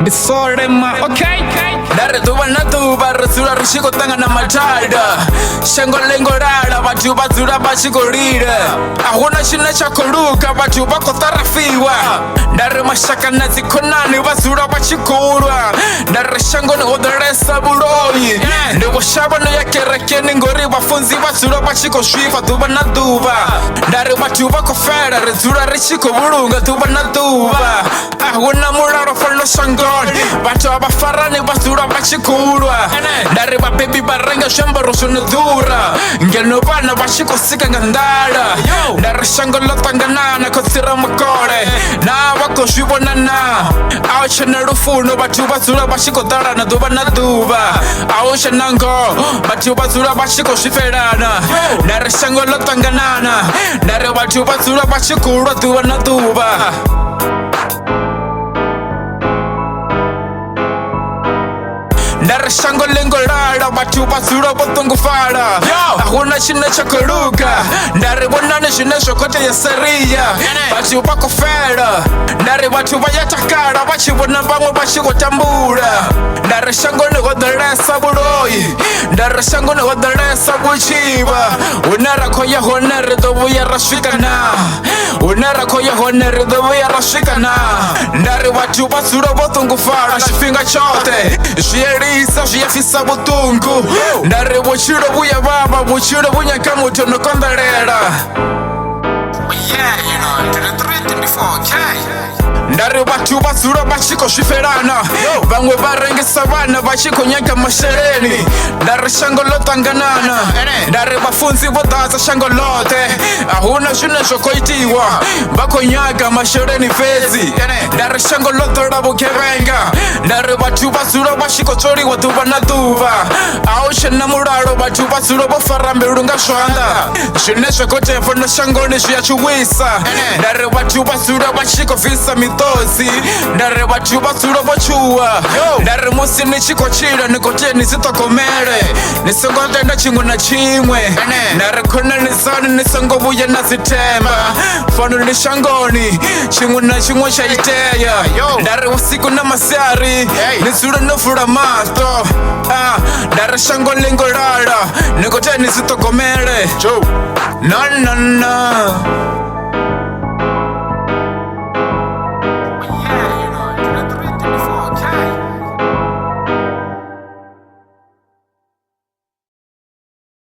Ndi Sole ma, okay? Ndari duva na duva rizula rishiko tanga na matada Shango lengo rara vatu vazula vashiko lira Ahuna shina chako luka vatu vako tarafiwa Ndari mashaka na zikonani vazula vachikuwa Ndari shango ni odaresa buroyi Ndiwa shabano ya kerekeni ngori vafunzi vazula vachiko shwifa duva na duva Ndari vatu vako fera rizula rishiko burunga duva na duva Ahuna muraro fano shangoni Vatu abafarani vazula vachikulwa Ndari vabebi varenga shambaro shonodhura Ngeno vana vachikosika ngandala Ndari shango lotanganana kotsira makore Na vako shwibonana Ao chana rufuno vatu vazula vachikodala na duva na duva Ao chanango vatu vazula vachiko shwiferana Ndari shango lotanganana Ndari vatu vazula vachikulwa duva na duva Ndari shango lengo rara vatu vazula votongo fara Ahuna shina chako luka Ndari bonane shina shokote ya seria Vatu vako fera Ndari vatu vayatakara vachibona vamwe vachiko tambura Ndari shango ni godaresa buroyi Ndari shango ni godaresa buchiva Unara koya honere dobu ya rashikana Unara koya honere dobu ya rashikana Ndari vatu vazula votongo fara Shifinga chote Shierisa shiyafisa butungu Ndari buchiro buya baba buchiro bunya kamuto no kondarera Yeah, you know, to the 324K. Ndari vatu vazula vachiko shwiferana Vamwe varengesa vana vachiko nyaka mashereni Ndari shango lotanganana Ndari vafunzi vodaza shango lote Ahuna shuna shokoitiwa Vako nyaka mashereni fezi Ndari shango lotora bukevenga Ndari vatu vazula vachiko chori waduva na duva Ao shena muraro vatu vazula vofarambe urunga shwanda Shune shokote mfono shango ni shuyachuwisa Ndari vatu vazula vachiko visa mitozi Ndari vatu vazula vochua Ndari musi nichiko chira nikotie nisitokomere Nisongo tenda chingu na chimwe Ndari kona nisani nisongo vuya nazitemba Fano nishangoni chingu na chimwe shaiteya Ndari usiku na masyari Nisura nufura masto Ndari shango lengo rara Nikotie nisitokomere Na na na